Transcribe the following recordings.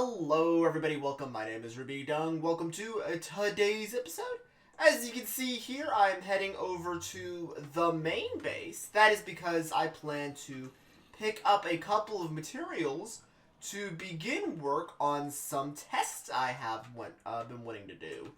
Hello everybody, welcome, my name is Rubydung. Welcome to today's episode. As you can see here, I'm heading over to the main base. That is because I plan to pick up a couple of materials to begin work on some tests I have been wanting to do.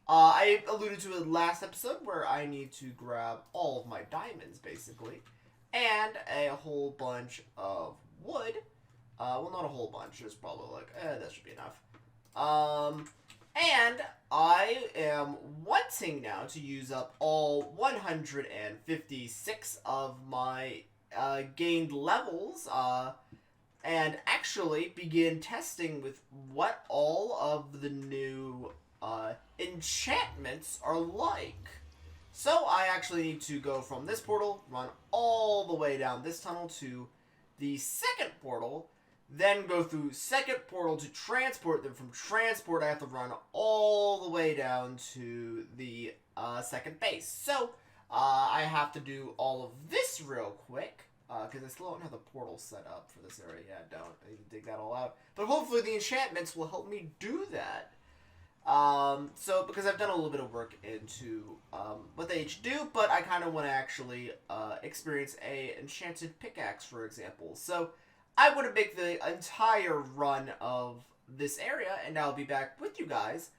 I alluded to it last episode where I need to grab all of my diamonds, basically, and a whole bunch of wood. Well, not a whole bunch. There's probably like, that should be enough. And I am wanting now to use up all 156 of my gained levels, and actually begin testing with what all of the new enchantments are like. So I actually need to go from this portal, run all the way down this tunnel to the second portal, then go through second portal to transport, then from transport I have to run all the way down to the second base. So I have to do all of this real quick, because I still don't have the portal set up for this area yet. I need to dig that all out. But hopefully the enchantments will help me do that. So, because I've done a little bit of work into what they each do, but I kind of want to actually experience a enchanted pickaxe, for example. So I want to make the entire run of this area, and I'll be back with you guys,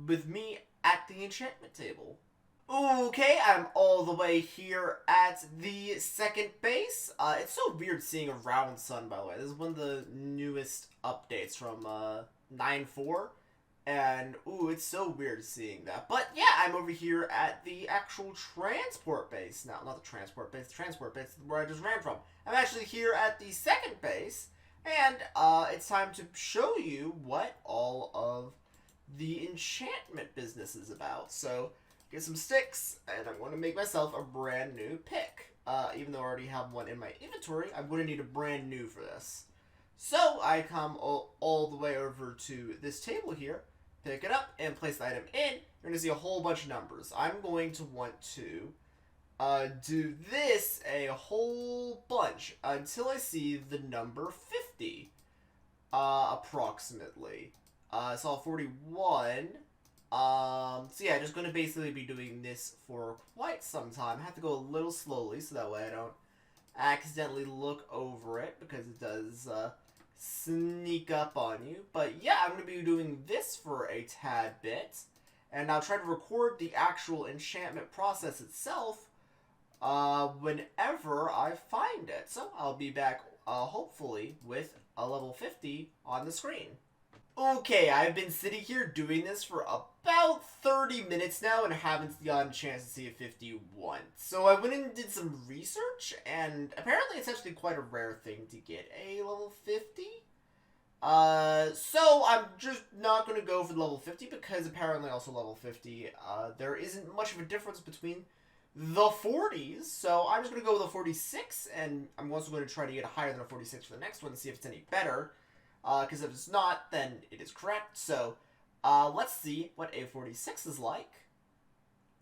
with me at the enchantment table. Okay, I'm all the way here at the second base. It's so weird seeing a round sun, by the way. This is one of the newest updates from 9.4. And, ooh, it's so weird seeing that. But, yeah, I'm over here at the actual transport base. No, not the transport base. The transport base is where I just ran from. I'm actually here at the second base. And, it's time to show you what all of the enchantment business is about. So, get some sticks, and I'm going to make myself a brand new pick. Even though I already have one in my inventory, I'm going to need a brand new for this. So, I come all the way over to this table here, pick it up, and place the item in. You're going to see a whole bunch of numbers. I'm going to want to do this a whole bunch until I see the number 50, approximately. I saw 41. So yeah, just going to basically be doing this for quite some time. I have to go a little slowly so that way I don't accidentally look over it, because it does sneak up on you. But yeah, I'm going to be doing this for a tad bit, and I'll try to record the actual enchantment process itself whenever I find it. So I'll be back hopefully with a level 50 on the screen. Okay, I've been sitting here doing this for about 30 minutes now and haven't gotten a chance to see a 51. So I went and did some research, and apparently it's actually quite a rare thing to get a level 50. So I'm just not going to go for the level 50, because apparently also level 50, there isn't much of a difference between the 40s. So I'm just going to go with a 46, and I'm also going to try to get higher than a 46 for the next one and see if it's any better. Because if it's not, then it is correct. So, let's see what a 46 is like.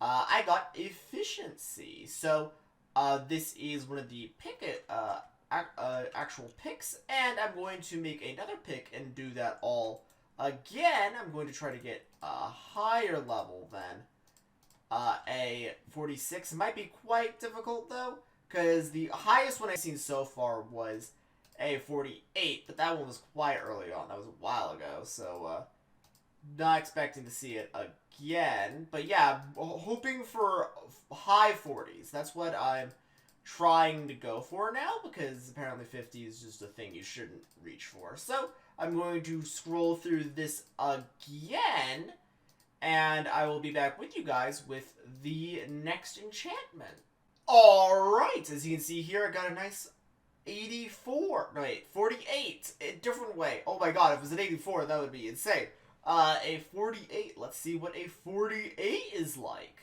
I got efficiency. So, this is one of the actual picks, and I'm going to make another pick and do that all again. I'm going to try to get a higher level than a 46. It might be quite difficult, though, because the highest one I've seen so far was a 48, but that one was quite early on. That was a while ago, so not expecting to see it again. But yeah, hoping for high 40s. That's what I'm trying to go for now, because apparently 50 is just a thing you shouldn't reach for. So I'm going to scroll through this again, and I will be back with you guys with the next enchantment. Alright, as you can see here, I got a nice 84. No, wait, 48. A different way. Oh my god, if it was an 84, that would be insane. A 48. Let's see what a 48 is like.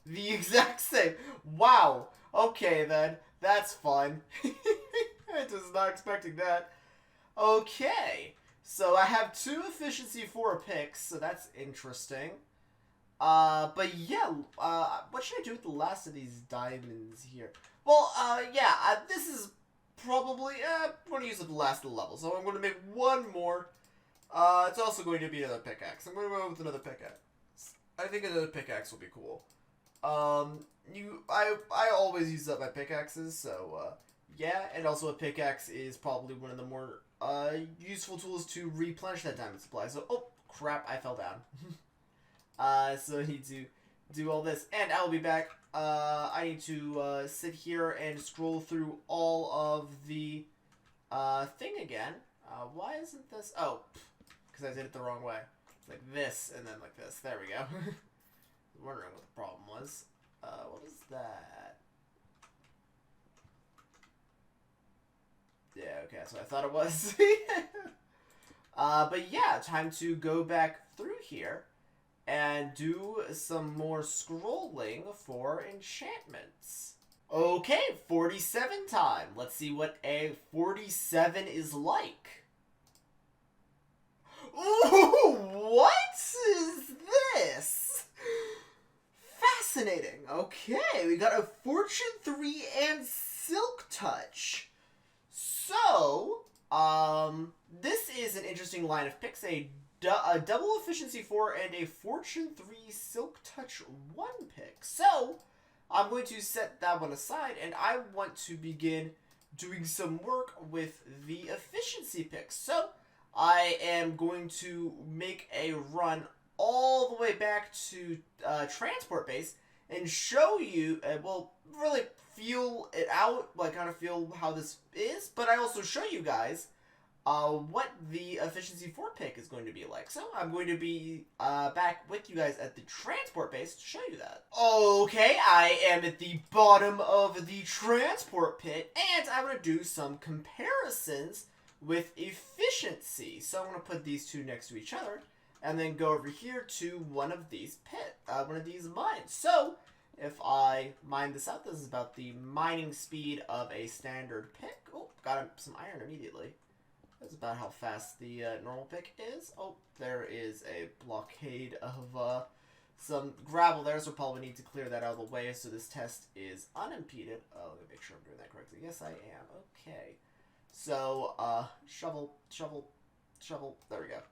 The exact same. Wow. Okay, then. That's fun. I was not expecting that. Okay. So I have 2 efficiency 4 picks, so that's interesting. But yeah, what should I do with the last of these diamonds here? Well, yeah, this is probably, I'm going to use up the last of the level, so I'm going to make one more. It's also going to be another pickaxe. I'm going to go with another pickaxe. I think another pickaxe will be cool. I always use up my pickaxes, so, yeah, and also a pickaxe is probably one of the more, useful tools to replenish that diamond supply. So, oh, crap, I fell down. So I need to do all this, and I'll be back. I need to, sit here and scroll through all of the, thing again. Why isn't this? Oh, because I did it the wrong way. It's like this, and then like this. There we go. Wondering what the problem was. What is that? Yeah, okay, so I thought it was. But yeah, time to go back through here and do some more scrolling for enchantments. Okay, 47 time. Let's see what a 47 is like. Ooh, what is this? Fascinating. Okay, we got a Fortune 3 and Silk Touch. So, this is an interesting line of picks. A double Efficiency 4 and a Fortune 3 Silk Touch 1 pick. So, I'm going to set that one aside, and I want to begin doing some work with the efficiency picks. So, I am going to make a run all the way back to transport base and show you, well, really feel it out, like kind of feel how this is, but I also show you guys what the efficiency 4 pick is going to be like. So I'm going to be back with you guys at the transport base to show you that. Okay, I am at the bottom of the transport pit, and I'm going to do some comparisons with efficiency. So I'm going to put these two next to each other, and then go over here to one of these mines. So if I mine this out, this is about the mining speed of a standard pick. Oh, got some iron immediately. That's about how fast the normal pick is. Oh, there is a blockade of some gravel there, so probably need to clear that out of the way so this test is unimpeded. Oh, let me make sure I'm doing that correctly. Yes, I am. Okay. So, shovel. There we go.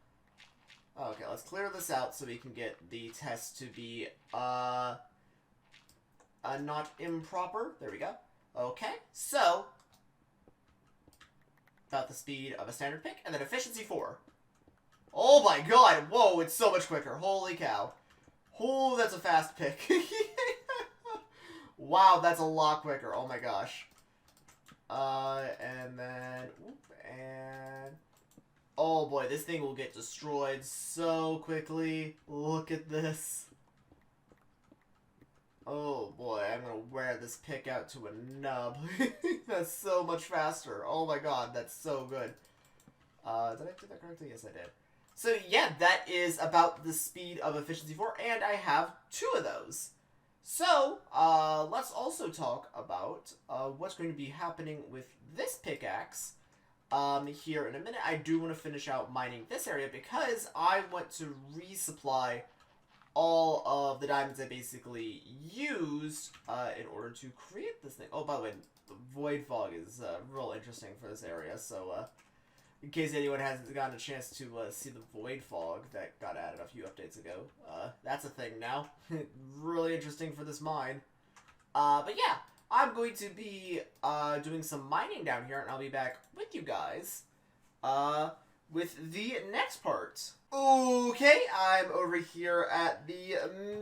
Okay, let's clear this out so we can get the test to be, not improper. There we go. Okay, so, about the speed of a standard pick, and then efficiency 4. Oh my god, whoa, it's so much quicker. Holy cow. Oh, that's a fast pick. Wow, that's a lot quicker. Oh my gosh. And then, and oh boy, this thing will get destroyed so quickly. Look at this. Oh boy, I'm gonna wear this pick out to a nub. That's so much faster. Oh my god, that's so good. Did I do that correctly? Yes, I did. So yeah, that is about the speed of efficiency 4, and I have 2 of those. So, let's also talk about what's going to be happening with this pickaxe here in a minute. I do want to finish out mining this area because I want to resupply all of the diamonds I basically used in order to create this thing. Oh, by the way, the void fog is real interesting for this area, so in case anyone hasn't gotten a chance to see the void fog that got added a few updates ago, that's a thing now. Really interesting for this mine. But yeah, I'm going to be doing some mining down here, and I'll be back with you guys with the next part. Okay, I'm over here at the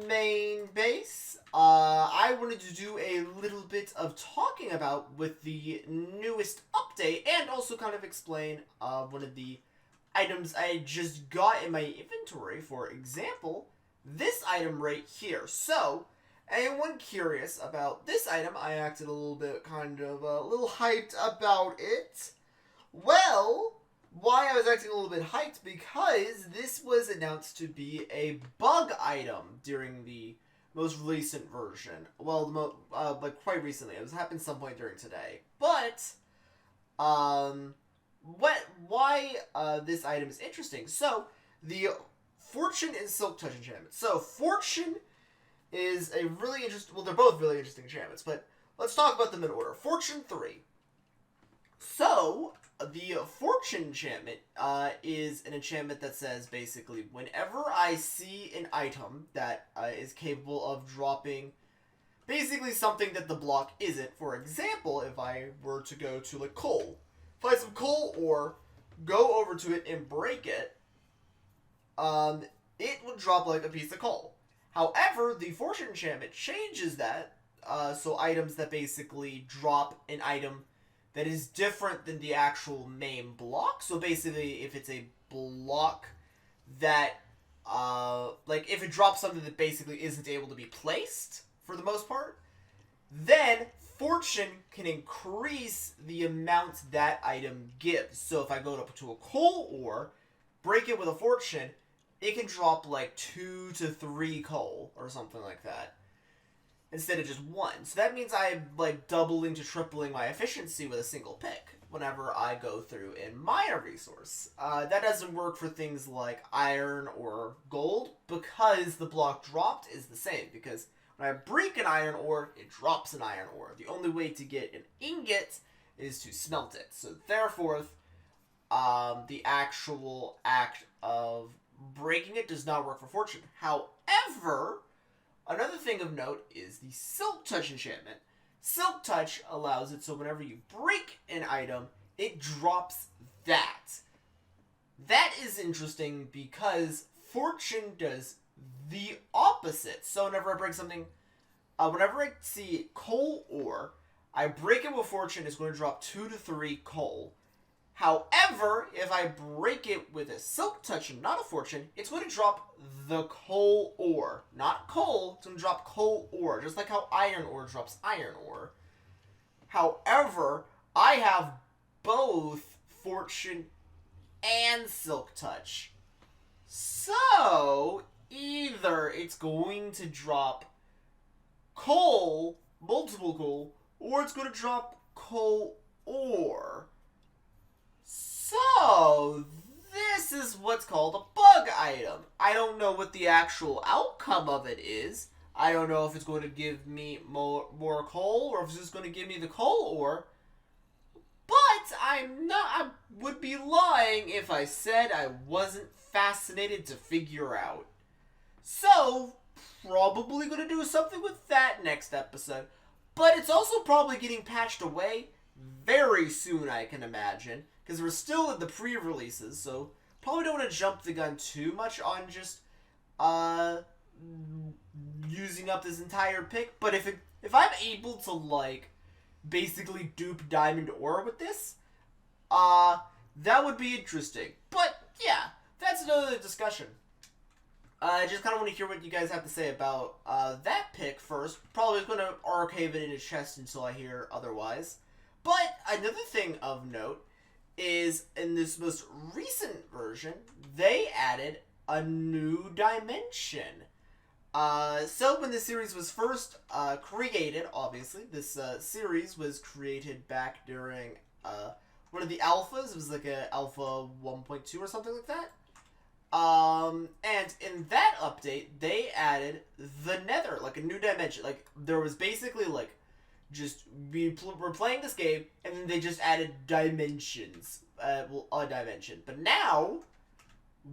main base. I wanted to do a little bit of talking about with the newest update, and also kind of explain one of the items I just got in my inventory. For example, this item right here. So, anyone curious about this item, I acted a little bit kind of a little hyped about it. Well, why I was acting a little bit hyped, because this was announced to be a bug item during the most recent version. Well, like quite recently. It was happened some point during today. But, why this item is interesting. So, the Fortune and Silk Touch enchantment. So, Fortune is a really interesting, well, they're both really interesting enchantments, but let's talk about them in order. Fortune 3. So, the Fortune enchantment is an enchantment that says basically whenever I see an item that is capable of dropping basically something that the block isn't. For example, if I were to go to like coal, find some coal ore, go over to it and break it, it will drop like a piece of coal. However, the Fortune enchantment changes that, so items that basically drop an item that is different than the actual main block. So basically, if it's a block that, like if it drops something that basically isn't able to be placed for the most part, then Fortune can increase the amount that item gives. So if I go up to a coal ore, break it with a Fortune, it can drop like 2 to 3 coal or something like that, instead of just 1. So that means I'm like doubling to tripling my efficiency with a single pick whenever I go through and mine a resource. That doesn't work for things like iron or gold because the block dropped is the same. Because when I break an iron ore, it drops an iron ore. The only way to get an ingot is to smelt it. So therefore, the actual act of breaking it does not work for Fortune. However, another thing of note is the Silk Touch enchantment. Silk Touch allows it so whenever you break an item, it drops that. That is interesting because Fortune does the opposite. So whenever I break something, whenever I see coal ore, I break it with Fortune, it's going to drop 2 to 3 coal. However, if I break it with a Silk Touch and not a Fortune, it's going to drop the coal ore. Not coal, it's going to drop coal ore, just like how iron ore drops iron ore. However, I have both Fortune and Silk Touch. So, either it's going to drop coal, multiple coal, or it's going to drop coal ore. So, this is what's called a bug item. I don't know what the actual outcome of it is. I don't know if it's going to give me more coal or if it's just going to give me the coal ore. But I would be lying if I said I wasn't fascinated to figure out. So, probably going to do something with that next episode. But it's also probably getting patched away very soon, I can imagine. Because we're still in the pre-releases, so probably don't want to jump the gun too much on just using up this entire pick. But if I'm able to like basically dupe Diamond Ore with this, that would be interesting. But yeah, that's another discussion. I just kind of want to hear what you guys have to say about that pick first. Probably going to archive it in his chest until I hear otherwise. But another thing of note is in this most recent version, they added a new dimension. So when this series was first created, obviously, this series was created back during one of the alphas. It was like a alpha 1.2 or something like that. And in that update, they added the Nether, like a new dimension. Like, there was basically, like, we're playing this game, and then they just added dimensions. A dimension. But now,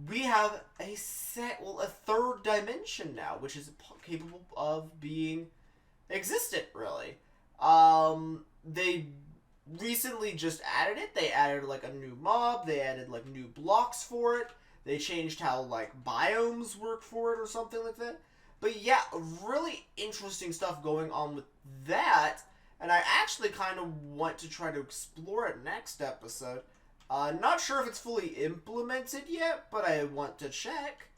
we have a third dimension now, which is capable of being existent, really. They recently just added it. They added, like, a new mob. They added, like, new blocks for it. They changed how, like, biomes work for it or something like that. But yeah, really interesting stuff going on with that. And I actually kind of want to try to explore it next episode. Not sure if it's fully implemented yet, but I want to check.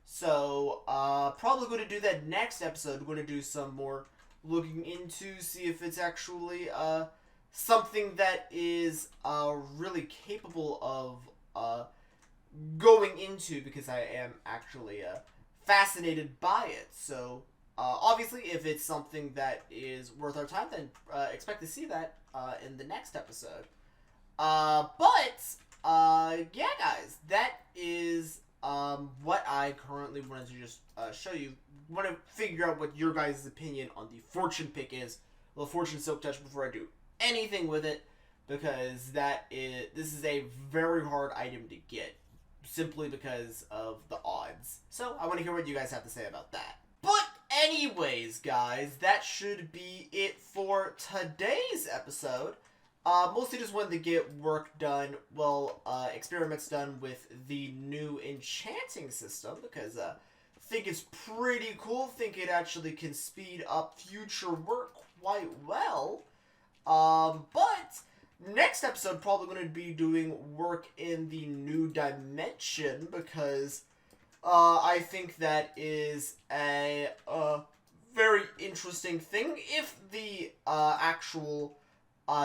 So, probably going to do that next episode. We're going to do some more looking into, see if it's actually something that is really capable of going into, because I am actually fascinated by it. So, obviously, if it's something that is worth our time, then expect to see that in the next episode. Yeah, guys, that is what I currently wanted to just show you. Want to figure out what your guys' opinion on the Fortune pick is. Well, Fortune Silk Touch before I do anything with it. because this is a very hard item to get, simply because of the odds. So I want to hear what you guys have to say about that. But anyways, guys, that should be it for today's episode. Mostly just wanted to get work done, well, experiments done with the new enchanting system, because I think it's pretty cool. Think it actually can speed up future work quite well. But next episode, probably going to be doing work in the new dimension, because I think that is a very interesting thing if the actual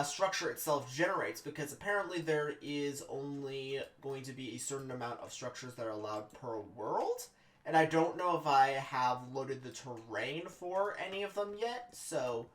structure itself generates, because apparently there is only going to be a certain amount of structures that are allowed per world, and I don't know if I have loaded the terrain for any of them yet, so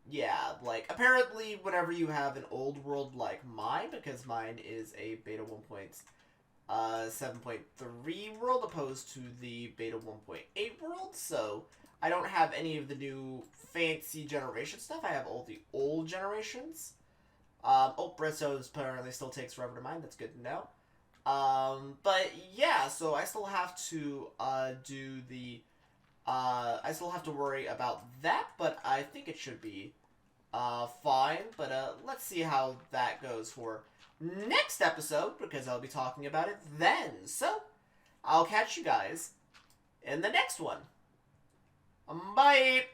yeah, like, apparently whenever you have an old world like mine, because mine is a beta 1.7.3 world opposed to the beta 1.8 world, so I don't have any of the new fancy generation stuff. I have all the old generations. Bryce apparently still takes forever to mine. That's good to know. But yeah, so I still have to do the I still have to worry about that, but I think it should be fine. But let's see how that goes for next episode, because I'll be talking about it then. So I'll catch you guys in the next one. Bye!